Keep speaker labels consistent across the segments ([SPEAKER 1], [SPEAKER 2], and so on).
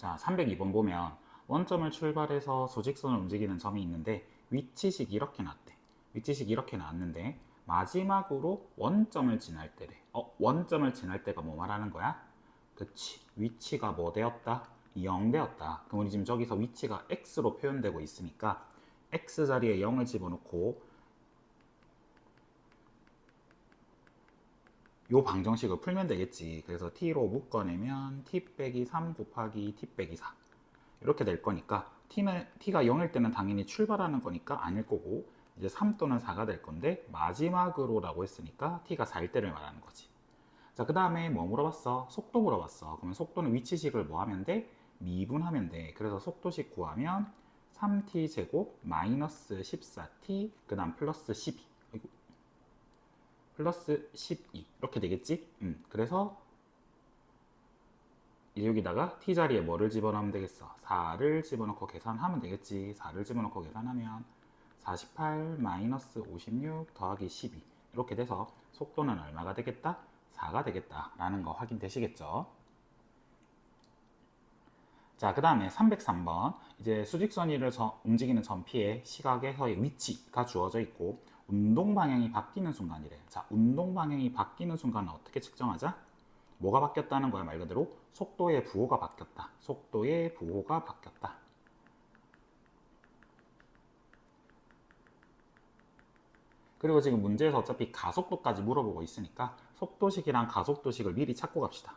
[SPEAKER 1] 자, 302번 보면 원점을 출발해서 수직선을 움직이는 점이 있는데 위치식 이렇게 나왔대. 위치식 이렇게 나왔는데 마지막으로 원점을 지날 때래. 원점을 지날 때가 뭐 말하는 거야? 그치. 위치가 뭐 되었다? 0 되었다. 그럼 우리 지금 저기서 위치가 x로 표현되고 있으니까 x 자리에 0을 집어넣고 요 방정식을 풀면 되겠지. 그래서 t로 묶어내면 t 빼기 3 곱하기 t 빼기 4 이렇게 될 거니까 t가 0일 때는 당연히 출발하는 거니까 아닐 거고 이제 3 또는 4가 될 건데 마지막으로 라고 했으니까 t가 4일 때를 말하는 거지. 자, 그 다음에 뭐 물어봤어? 속도 물어봤어. 그러면 속도는 위치식을 뭐 하면 돼? 미분하면 돼. 그래서 속도식 구하면 3t 제곱 마이너스 14t 그 다음 플러스 12 플러스 12 이렇게 되겠지? 그래서 여기다가 t 자리에 뭐를 집어넣으면 되겠어? 4를 집어넣고 계산하면 되겠지. 4를 집어넣고 계산하면 48 마이너스 56 더하기 12 이렇게 돼서 속도는 얼마가 되겠다? 4가 되겠다 라는 거 확인되시겠죠? 자, 그 다음에 303번 이제 수직선 위를 움직이는 점피의 시각에서의 위치가 주어져 있고 운동 방향이 바뀌는 순간이래. 자, 운동 방향이 바뀌는 순간은 어떻게 측정하자? 뭐가 바뀌었다는 거야? 말 그대로 속도의 부호가 바뀌었다. 속도의 부호가 바뀌었다. 그리고 지금 문제에서 어차피 가속도까지 물어보고 있으니까 속도식이랑 가속도식을 미리 찾고 갑시다.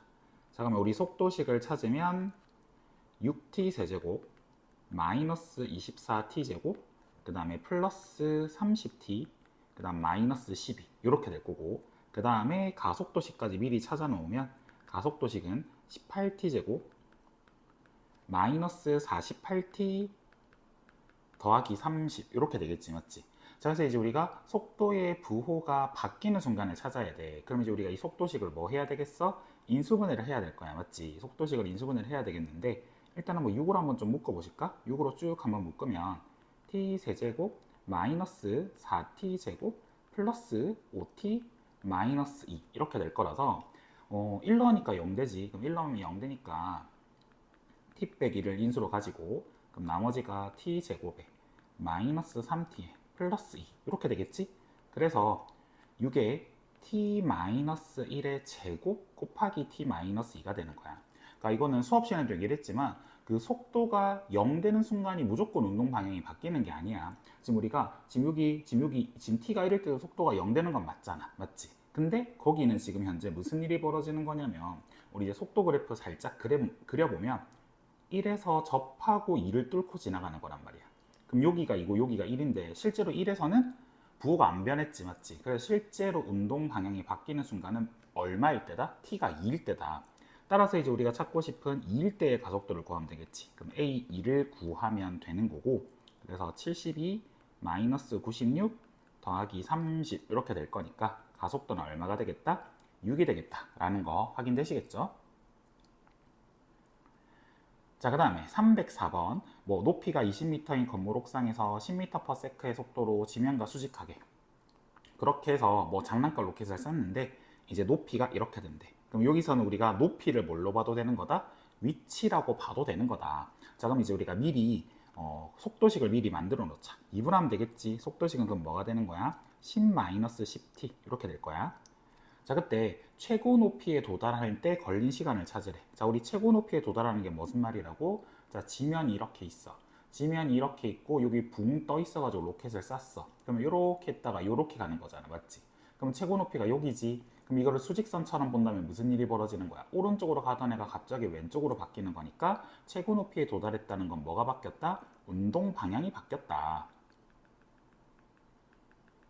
[SPEAKER 1] 자, 그러면 우리 속도식을 찾으면 6t 세제곱 마이너스 24t 제곱 그 다음에 플러스 30t 그 다음 마이너스 12 이렇게 될 거고 그 다음에 가속도식까지 미리 찾아 놓으면 가속도식은 18t 제곱 마이너스 48t 더하기 30 이렇게 되겠지, 맞지? 자, 그래서 이제 우리가 속도의 부호가 바뀌는 순간을 찾아야 돼. 그럼 이제 우리가 이 속도식을 뭐 해야 되겠어? 인수분해를 해야 될 거야, 맞지? 속도식을 인수분해를 해야 되겠는데 일단은 뭐 6으로 한번 좀 묶어보실까? 6으로 쭉 한번 묶으면 t 세제곱 마이너스 4t 제곱 플러스 5t 마이너스 2 이렇게 될 거라서 1 넣으니까 0 되지. 그럼 1 넣으면 0 되니까 t 빼기 2를 인수로 가지고 그럼 나머지가 t 제곱에 마이너스 3t에 플러스 2 이렇게 되겠지? 그래서 6에 t 마이너스 1의 제곱 곱하기 t 마이너스 2가 되는 거야. 그러니까 이거는 수업 시간에 도 얘기를 했지만 그 속도가 0 되는 순간이 무조건 운동 방향이 바뀌는 게 아니야. 지금 우리가 지금 t가 1일 때도 속도가 0 되는 건 맞잖아. 맞지? 근데 거기는 지금 현재 무슨 일이 벌어지는 거냐면 우리 이제 속도 그래프 살짝 그려보면 1에서 접하고 2를 뚫고 지나가는 거란 말이야. 그럼 여기가 2고 여기가 1인데 실제로 1에서는 부호가 안 변했지, 맞지? 그래서 실제로 운동 방향이 바뀌는 순간은 얼마일 때다? t가 2일 때다. 따라서 이제 우리가 찾고 싶은 2일 때의 가속도를 구하면 되겠지. 그럼 A2를 구하면 되는 거고 그래서 72 마이너스 96 더하기 30 이렇게 될 거니까 가속도는 얼마가 되겠다? 6이 되겠다 라는 거 확인되시겠죠? 자, 그 다음에 304번 뭐 높이가 20m인 건물 옥상에서 10m/s의 속도로 지면과 수직하게 그렇게 해서 뭐 장난감 로켓을 쐈는데 이제 높이가 이렇게 된대. 그럼 여기서는 우리가 높이를 뭘로 봐도 되는 거다? 위치라고 봐도 되는 거다. 자, 그럼 이제 우리가 미리 속도식을 미리 만들어 놓자. 2분하면 되겠지. 속도식은 그럼 뭐가 되는 거야? 10-10t 이렇게 될 거야. 자, 그때 최고 높이에 도달할 때 걸린 시간을 찾으래. 자, 우리 최고 높이에 도달하는 게 무슨 말이라고? 자, 지면이 이렇게 있어. 지면이 이렇게 있고 여기 붕 떠 있어가지고 로켓을 쐈어. 그러면 이렇게 했다가 이렇게 가는 거잖아, 맞지? 그럼 최고 높이가 여기지. 그럼 이거를 수직선처럼 본다면 무슨 일이 벌어지는 거야? 오른쪽으로 가던 애가 갑자기 왼쪽으로 바뀌는 거니까 최고 높이에 도달했다는 건 뭐가 바뀌었다? 운동 방향이 바뀌었다.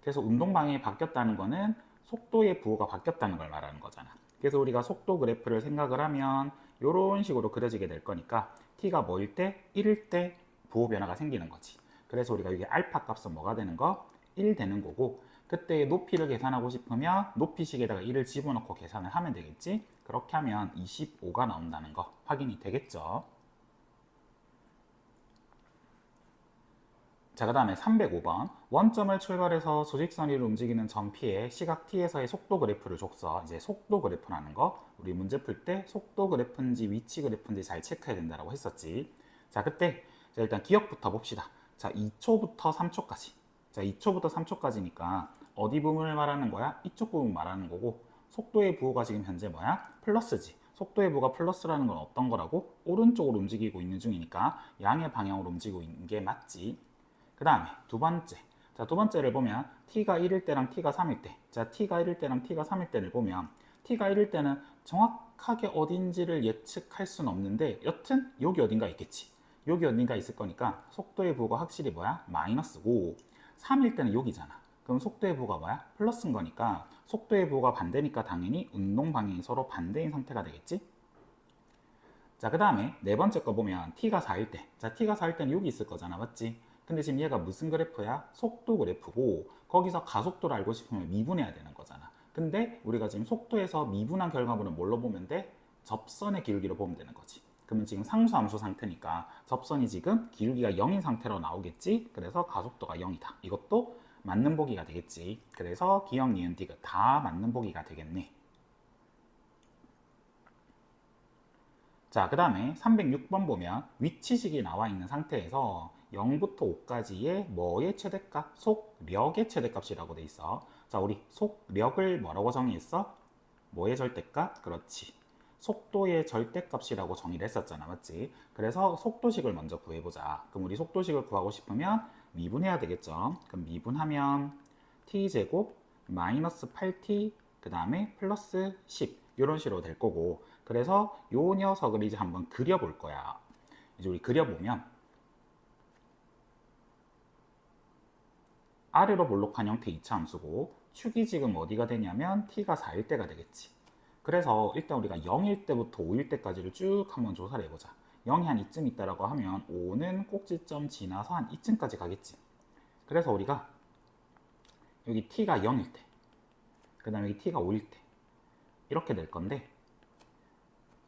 [SPEAKER 1] 그래서 운동 방향이 바뀌었다는 거는 속도의 부호가 바뀌었다는 걸 말하는 거잖아. 그래서 우리가 속도 그래프를 생각을 하면 이런 식으로 그려지게 될 거니까 t가 뭐일 때? 1일 때 부호 변화가 생기는 거지. 그래서 우리가 이게 알파 값은 뭐가 되는 거? 1 되는 거고 그때 높이를 계산하고 싶으면 높이식에다가 1을 집어넣고 계산을 하면 되겠지. 그렇게 하면 25가 나온다는 거 확인이 되겠죠. 자, 그 다음에 305번. 원점을 출발해서 수직선 위로 움직이는 점 P에 시각 T에서의 속도 그래프를 줬어. 이제 속도 그래프라는 거 우리 문제 풀 때 속도 그래프인지 위치 그래프인지 잘 체크해야 된다고 했었지. 자, 그때 자, 일단 기억부터 봅시다. 자, 2초부터 3초까지. 자, 2초부터 3초까지니까 어디 부분을 말하는 거야? 이쪽 부분 말하는 거고, 속도의 부호가 지금 현재 뭐야? 플러스지. 속도의 부호가 플러스라는 건 어떤 거라고? 오른쪽으로 움직이고 있는 중이니까 양의 방향으로 움직이고 있는 게 맞지. 그 다음에 두 번째. 자, 두 번째를 보면 t가 1일 때랑 t가 3일 때. 자, t가 1일 때랑 t가 3일 때를 보면 t가 1일 때는 정확하게 어딘지를 예측할 수는 없는데 여튼 여기 어딘가 있겠지. 여기 어딘가 있을 거니까 속도의 부호가 확실히 뭐야? 마이너스고 3일 때는 여기잖아. 그럼 속도의 부호가 뭐야? 플러스인 거니까 속도의 부호가 반대니까 당연히 운동 방향이 서로 반대인 상태가 되겠지? 자, 그 다음에 네 번째 거 보면 t가 4일 때. 자, t가 4일 때는 여기 있을 거잖아. 맞지? 근데 지금 얘가 무슨 그래프야? 속도 그래프고 거기서 가속도를 알고 싶으면 미분해야 되는 거잖아. 근데 우리가 지금 속도에서 미분한 결과물은 뭘로 보면 돼? 접선의 기울기로 보면 되는 거지. 그러면 지금 상수함수 상태니까 접선이 지금 기울기가 0인 상태로 나오겠지? 그래서 가속도가 0이다. 이것도 맞는 보기가 되겠지. 그래서 기억, 니은, 디귿 다 맞는 보기가 되겠네. 자, 그 다음에 306번 보면 위치식이 나와 있는 상태에서 0부터 5까지의 뭐의 최대값? 속력의 최대값이라고 돼 있어. 자, 우리 속력을 뭐라고 정의했어? 뭐의 절대값? 그렇지. 속도의 절대값이라고 정의를 했었잖아. 맞지? 그래서 속도식을 먼저 구해보자. 그럼 우리 속도식을 구하고 싶으면 미분해야 되겠죠. 그럼 미분하면 t제곱 마이너스 8t 그 다음에 플러스 10 이런 식으로 될 거고, 그래서 요 녀석을 이제 한번 그려볼 거야. 이제 우리 그려보면 아래로 볼록한 형태 2차 함수고 축이 지금 어디가 되냐면 t가 4일 때가 되겠지. 그래서 일단 우리가 0일 때부터 5일 때까지를 쭉 한번 조사를 해보자. 0이 한 이쯤 있다라고 하면 5는 꼭지점 지나서 한 이쯤까지 가겠지. 그래서 우리가 여기 t가 0일 때, 그 다음에 여기 t가 5일 때 이렇게 될 건데,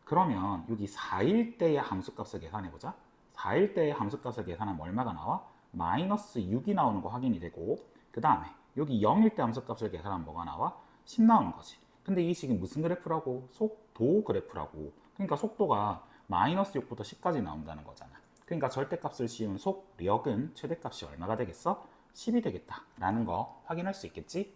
[SPEAKER 1] 그러면 여기 4일 때의 함수값을 계산해보자. 4일 때의 함수값을 계산하면 얼마가 나와? 마이너스 6이 나오는 거 확인이 되고, 그 다음에 여기 0일 때 함수값을 계산하면 뭐가 나와? 10 나오는 거지. 근데 이 지금 무슨 그래프라고? 속도 그래프라고. 그러니까 속도가 마이너스 6부터 10까지 나온다는 거잖아. 그러니까 절대값을 씌운 속력은 최대값이 얼마가 되겠어? 10이 되겠다 라는 거 확인할 수 있겠지?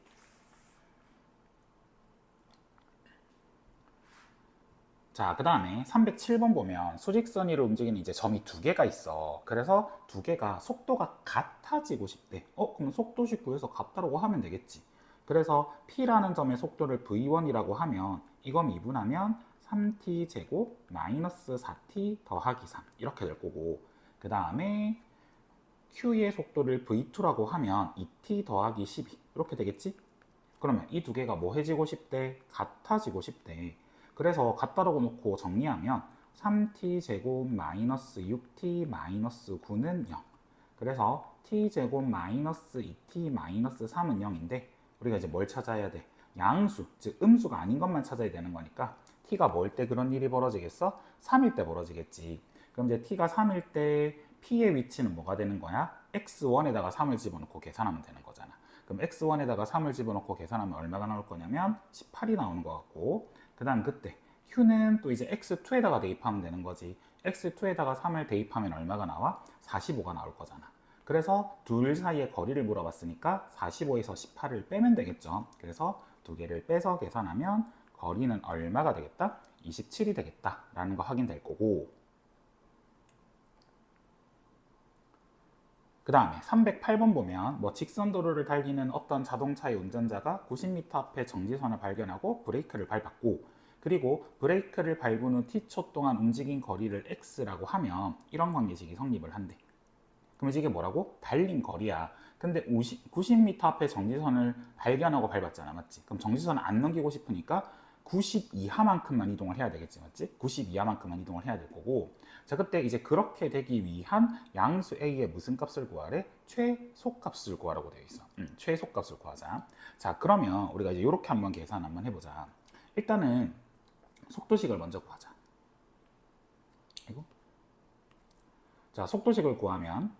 [SPEAKER 1] 자, 그 다음에 307번 보면 수직선 위로 움직이는 이제 점이 두 개가 있어. 그래서 두 개가 속도가 같아지고 싶대. 그럼 속도식 구해서 같다라고 하면 되겠지. 그래서 P라는 점의 속도를 V1이라고 하면 이거 미분하면 3t 제곱 마이너스 4t 더하기 3 이렇게 될 거고, 그 다음에 Q의 속도를 V2라고 하면 2t 더하기 12 이렇게 되겠지? 그러면 이 두 개가 뭐 해지고 싶대? 같아지고 싶대. 그래서 같다라고 놓고 정리하면 3t 제곱 마이너스 6t 마이너스 9는 0. 그래서 t 제곱 마이너스 2t 마이너스 3은 0인데 우리가 이제 뭘 찾아야 돼? 양수, 즉 음수가 아닌 것만 찾아야 되는 거니까 t가 뭘 때 그런 일이 벌어지겠어? 3일 때 벌어지겠지. 그럼 이제 t가 3일 때 p의 위치는 뭐가 되는 거야? x1에다가 3을 집어넣고 계산하면 되는 거잖아. 그럼 x1에다가 3을 집어넣고 계산하면 얼마가 나올 거냐면 18이 나오는 것 같고, 그 다음 그때 q는 또 이제 x2에다가 대입하면 되는 거지. x2에다가 3을 대입하면 얼마가 나와? 45가 나올 거잖아. 그래서 둘 사이의 거리를 물어봤으니까 45에서 18을 빼면 되겠죠. 그래서 두 개를 빼서 계산하면 거리는 얼마가 되겠다? 27이 되겠다 라는 거 확인될 거고, 그 다음에 308번 보면 뭐 직선 도로를 달리는 어떤 자동차의 운전자가 90m 앞에 정지선을 발견하고 브레이크를 밟았고, 그리고 브레이크를 밟은 후 t초 동안 움직인 거리를 x라고 하면 이런 관계식이 성립을 한대. 그럼 이게 뭐라고? 달린 거리야. 근데 90m 앞에 정지선을 발견하고 밟았잖아. 맞지? 그럼 정지선을 안 넘기고 싶으니까 90 이하만큼만 이동을 해야 되겠지. 맞지? 90 이하만큼만 이동을 해야 될 거고. 자, 그때 이제 그렇게 되기 위한 양수 A의 무슨 값을 구하래? 최소값을 구하라고 되어 있어. 최소값을 구하자. 자, 그러면 우리가 이제 이렇게 한번 계산 한번 해보자. 일단은 속도식을 먼저 구하자. 이거. 자, 속도식을 구하면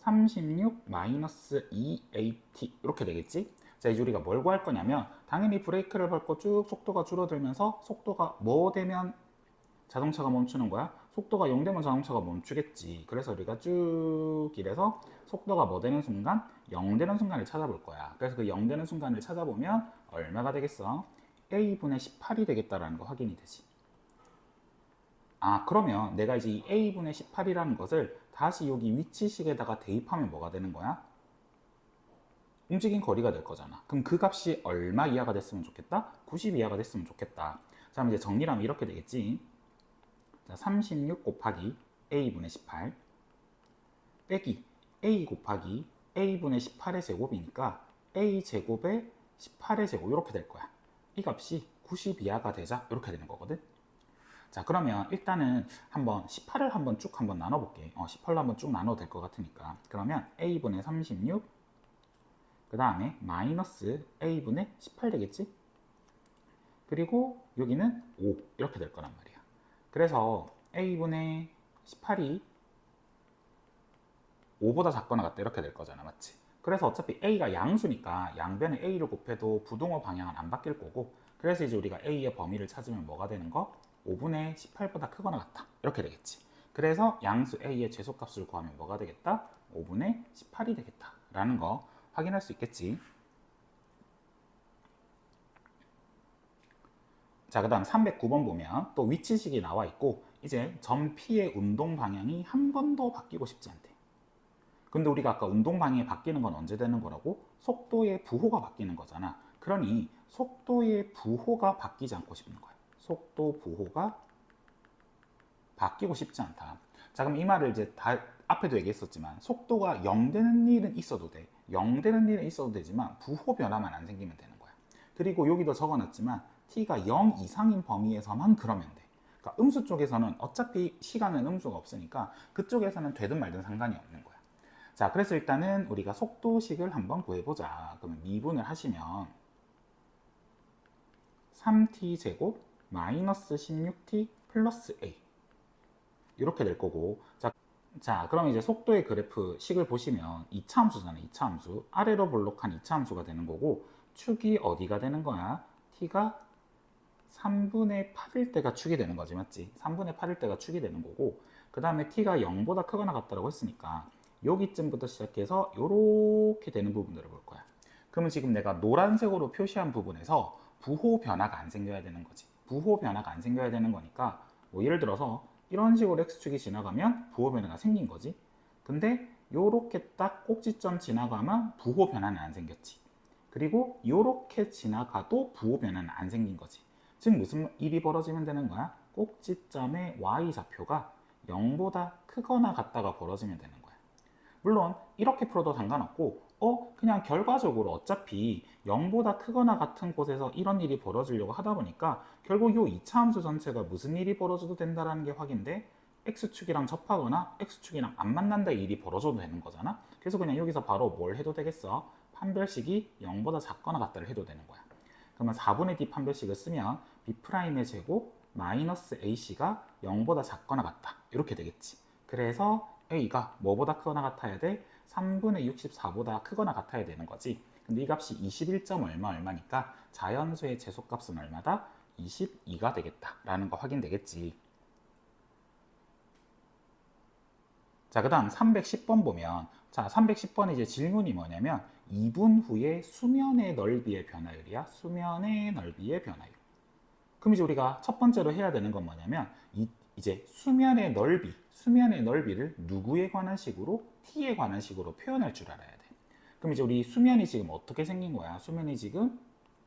[SPEAKER 1] 36 마이너스 2at 이렇게 되겠지? 자, 이제 우리가 뭘 구할 거냐면 당연히 브레이크를 밟고 쭉 속도가 줄어들면서 속도가 뭐 되면 자동차가 멈추는 거야? 속도가 0 되면 자동차가 멈추겠지. 그래서 우리가 쭉 이래서 속도가 뭐 되는 순간? 0 되는 순간을 찾아볼 거야. 그래서 그 0 되는 순간을 찾아보면 얼마가 되겠어? a분의 18이 되겠다라는 거 확인이 되지. 아, 그러면 내가 이제 이 a분의 18이라는 것을 다시 여기 위치식에다가 대입하면 뭐가 되는 거야? 움직인 거리가 될 거잖아. 그럼 그 값이 얼마 이하가 됐으면 좋겠다? 90 이하가 됐으면 좋겠다. 자, 그럼 이제 정리를 하면 이렇게 되겠지. 자, 36 곱하기 a분의 18 빼기 a 곱하기 a분의 18의 제곱이니까 a 제곱에 18의 제곱 이렇게 될 거야. 이 값이 90 이하가 되자 이렇게 되는 거거든. 자, 그러면 일단은 한번 18을 한번 쭉 한번 나눠볼게. 18로 한번 쭉 나눠도 될 것 같으니까. 그러면 a분의 36 그 다음에 마이너스 a분의 18 되겠지? 그리고 여기는 5 이렇게 될 거란 말이야. 그래서 a분의 18이 5보다 작거나 같다 이렇게 될 거잖아, 맞지? 그래서 어차피 a가 양수니까 양변에 a를 곱해도 부동호 방향은 안 바뀔 거고, 그래서 이제 우리가 a의 범위를 찾으면 뭐가 되는 거? 5분의 18보다 크거나 같다 이렇게 되겠지. 그래서 양수 a의 최소값을 구하면 뭐가 되겠다? 5분의 18이 되겠다 라는 거 확인할 수 있겠지. 자, 그 다음 309번 보면 또 위치식이 나와 있고 이제 점 P의 운동 방향이 한 번도 바뀌고 싶지 않대. 근데 우리가 아까 운동 방향이 바뀌는 건 언제 되는 거라고? 속도의 부호가 바뀌는 거잖아. 그러니 속도의 부호가 바뀌지 않고 싶은 거야. 속도 부호가 바뀌고 싶지 않다. 자, 그럼 이 말을 이제 다 앞에도 얘기했었지만 속도가 0 되는 일은 있어도 돼. 0 되는 일은 있어도 되지만 부호 변화만 안 생기면 되는 거야. 그리고 여기도 적어놨지만 t가 0 이상인 범위에서만 그러면 돼. 그러니까 음수 쪽에서는 어차피 시간은 음수가 없으니까 그쪽에서는 되든 말든 상관이 없는 거야. 자, 그래서 일단은 우리가 속도식을 한번 구해보자. 그러면 미분을 하시면 3t 제곱 마이너스 16t 플러스 a 이렇게 될 거고, 자, 그럼 이제 속도의 그래프 식을 보시면 2차 함수잖아요. 2차 함수. 아래로 볼록한 2차 함수가 되는 거고, 축이 어디가 되는 거야? t가 3분의 8일 때가 축이 되는 거지, 맞지? 3분의 8일 때가 축이 되는 거고, 그 다음에 t가 0보다 크거나 같다고 했으니까 여기쯤부터 시작해서 이렇게 되는 부분들을 볼 거야. 그러면 지금 내가 노란색으로 표시한 부분에서 부호 변화가 안 생겨야 되는 거지. 부호 변화가 안 생겨야 되는 거니까 뭐 예를 들어서 이런 식으로 x축이 지나가면 부호 변화가 생긴 거지. 근데 요렇게 딱 꼭지점 지나가면 부호 변화는 안 생겼지. 그리고 요렇게 지나가도 부호 변화는 안 생긴 거지. 즉 무슨 일이 벌어지면 되는 거야? 꼭지점의 y좌표가 0보다 크거나 같다가 벌어지면 되는 거야. 물론 이렇게 풀어도 상관없고 그냥 결과적으로 어차피 0보다 크거나 같은 곳에서 이런 일이 벌어지려고 하다 보니까 결국 이 2차 함수 전체가 무슨 일이 벌어져도 된다는 게 확인돼. x축이랑 접하거나 x축이랑 안 만난다 일이 벌어져도 되는 거잖아. 그래서 그냥 여기서 바로 뭘 해도 되겠어? 판별식이 0보다 작거나 같다를 해도 되는 거야. 그러면 4분의 d 판별식을 쓰면 b'의 제곱 마이너스 ac가 0보다 작거나 같다 이렇게 되겠지. 그래서 a가 뭐보다 크거나 같아야 돼? 3분의 64보다 크거나 같아야 되는 거지. 근데 이 값이 21점 얼마니까 자연수의 제소값은 얼마다? 22가 되겠다 라는 거 확인되겠지. 자, 그 다음 310번 보면, 자, 310번의 이제 질문이 뭐냐면 2분 후에 수면의 넓이의 변화율이야. 수면의 넓이의 변화율. 그럼 이제 우리가 첫 번째로 해야 되는 건 뭐냐면 이제 수면의 넓이를 누구에 관한 식으로? t에 관한 식으로 표현할 줄 알아야 돼. 그럼 이제 우리 수면이 지금 어떻게 생긴 거야? 수면이 지금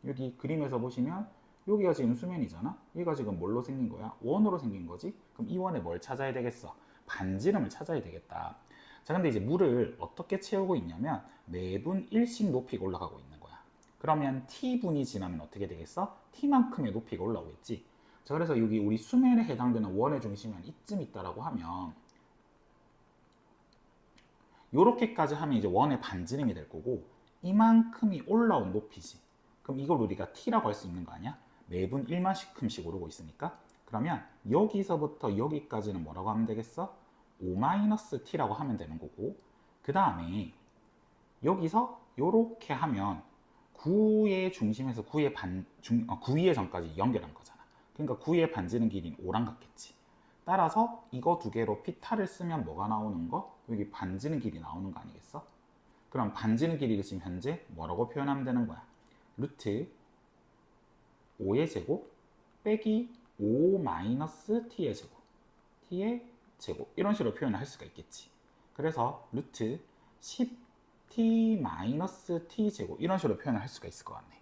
[SPEAKER 1] 여기 그림에서 보시면 여기가 지금 수면이잖아. 얘가 지금 뭘로 생긴 거야? 원으로 생긴 거지. 그럼 이 원에 뭘 찾아야 되겠어? 반지름을 찾아야 되겠다. 자, 근데 이제 물을 어떻게 채우고 있냐면 매분 1씩 높이가 올라가고 있는 거야. 그러면 t분이 지나면 어떻게 되겠어? t만큼의 높이가 올라오고 있지. 자, 그래서 여기 우리 수면에 해당되는 원의 중심이 한 이쯤 있다라고 하면 요렇게까지 하면 이제 원의 반지름이 될 거고 이만큼이 올라온 높이지. 그럼 이걸 우리가 t라고 할 수 있는 거 아니야? 매분 1만큼씩 오르고 있으니까. 그러면 여기서부터 여기까지는 뭐라고 하면 되겠어? 5-t라고 하면 되는 거고, 그 다음에 여기서 요렇게 하면 9의 중심에서 9의 점까지 연결한 거잖아. 그러니까 9의 반지름 길이는 5랑 같겠지. 따라서 이거 두 개로 피타를 쓰면 뭐가 나오는 거? 여기 반지름 길이 나오는 거 아니겠어? 그럼 반지름 길이를 지금 현재 뭐라고 표현하면 되는 거야? 루트 5의 제곱 빼기 5 마이너스 t의 제곱 t의 제곱 이런 식으로 표현을 할 수가 있겠지. 그래서 루트 10t 마이너스 t 제곱 이런 식으로 표현을 할 수가 있을 것 같네.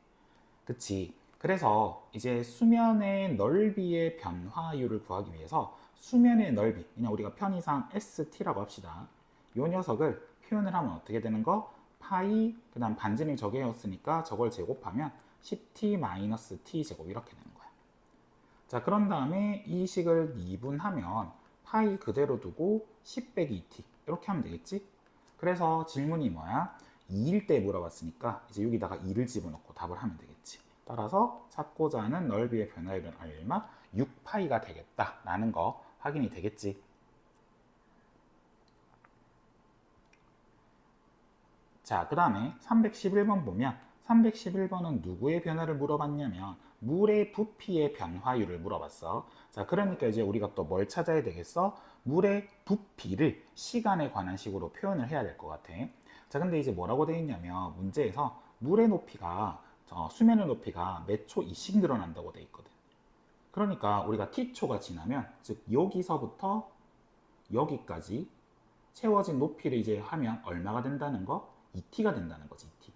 [SPEAKER 1] 그치? 그래서 이제 수면의 넓이의 변화율을 구하기 위해서 수면의 넓이, 그냥 우리가 편의상 ST라고 합시다. 이 녀석을 표현을 하면 어떻게 되는 거? 파이, 그 다음 반지름이 저게였으니까 저걸 제곱하면 10t-t 제곱 이렇게 되는 거야. 자, 그런 다음에 이 식을 미분하면 파이 그대로 두고 10 빼기 2t 이렇게 하면 되겠지? 그래서 질문이 뭐야? 2일 때 물어봤으니까 이제 여기다가 2를 집어넣고 답을 하면 되겠지. 따라서 찾고자 하는 넓이의 변화율은 얼마? 6파이가 되겠다라는 거 확인이 되겠지. 자, 그 다음에 311번 보면 311번은 누구의 변화를 물어봤냐면 물의 부피의 변화율을 물어봤어. 자, 그러니까 이제 우리가 또 뭘 찾아야 되겠어? 물의 부피를 시간에 관한 식으로 표현을 해야 될 것 같아. 자, 근데 이제 뭐라고 되어 있냐면 문제에서 물의 높이가 수면의 높이가 몇 초 이씩 늘어난다고 되어 있거든. 그러니까 우리가 t초가 지나면 즉 여기서부터 여기까지 채워진 높이를 이제 하면 얼마가 된다는 거? 2t가 된다는 거지, 2t.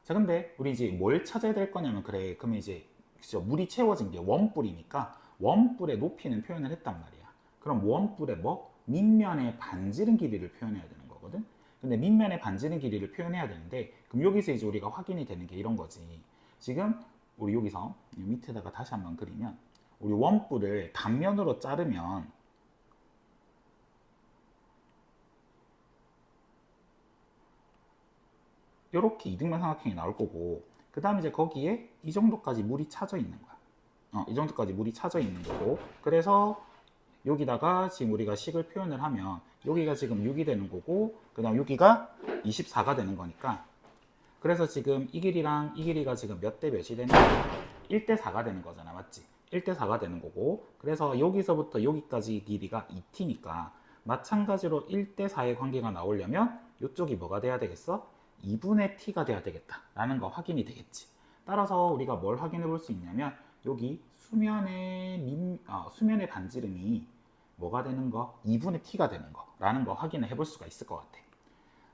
[SPEAKER 1] 자, 근데 우리 이제 뭘 찾아야 될 거냐면 그래, 그러면 이제 그죠, 물이 채워진 게 원뿔이니까 원뿔의 높이는 표현을 했단 말이야. 그럼 원뿔의 뭐? 밑면의 반지름 길이를 표현해야 되는 거거든. 근데 밑면의 반지름 길이를 표현해야 되는데 그럼 여기서 이제 우리가 확인이 되는 게 이런 거지. 지금 우리 여기서 밑에다가 다시 한번 그리면 우리 원뿔을 단면으로 자르면 이렇게 이등변 삼각형이 나올 거고 그 다음에 이제 거기에 이 정도까지 물이 차져 있는 거야. 이 정도까지 물이 차져 있는 거고 그래서 여기다가 지금 우리가 식을 표현을 하면 여기가 지금 6이 되는 거고 그 다음 여기가 24가 되는 거니까 그래서 지금 이 길이랑 이 길이가 지금 몇 대 몇이 되는 거야? 1대 4가 되는 거잖아, 맞지? 1대 4가 되는 거고 그래서 여기서부터 여기까지 길이가 2t니까 마찬가지로 1대 4의 관계가 나오려면 이쪽이 뭐가 돼야 되겠어? 2분의 t가 돼야 되겠다 라는 거 확인이 되겠지. 따라서 우리가 뭘 확인해 볼 수 있냐면 여기 수면의 반지름이 뭐가 되는 거? 2분의 t가 되는 거 라는 거 확인을 해볼 수가 있을 것 같아.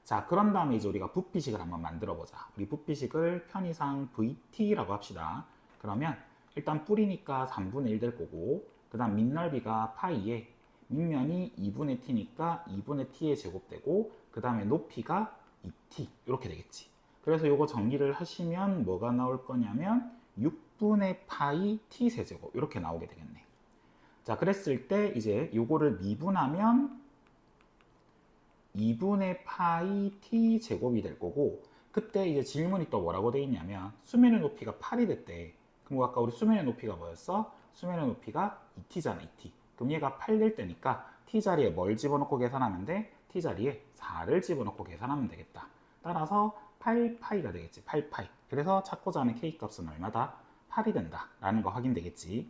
[SPEAKER 1] 자, 그런 다음에 이제 우리가 부피식을 한번 만들어 보자. 우리 부피식을 편의상 vt라고 합시다. 그러면 일단 뿌리니까 3분의 1 될 거고 그 다음 밑넓이가 파이에 밑면이 2분의 t니까 2분의 t의 제곱되고 그 다음에 높이가 2t 이렇게 되겠지. 그래서 이거 정리를 하시면 뭐가 나올 거냐면 6분의 파이 t 세제곱 이렇게 나오게 되겠네. 자, 그랬을 때 이제 요거를 미분하면 2분의 파이 t 제곱이 될 거고 그때 이제 질문이 또 뭐라고 돼 있냐면 수면의 높이가 8이 됐대. 그럼 아까 우리 수면의 높이가 뭐였어? 수면의 높이가 2t잖아, 2t. 그럼 얘가 8 될 때니까 t 자리에 뭘 집어넣고 계산하면 돼? t 자리에 4를 집어넣고 계산하면 되겠다. 따라서 8파이가 되겠지, 8파이. 그래서 찾고자 하는 k 값은 얼마다? 8이 된다 라는 거 확인되겠지.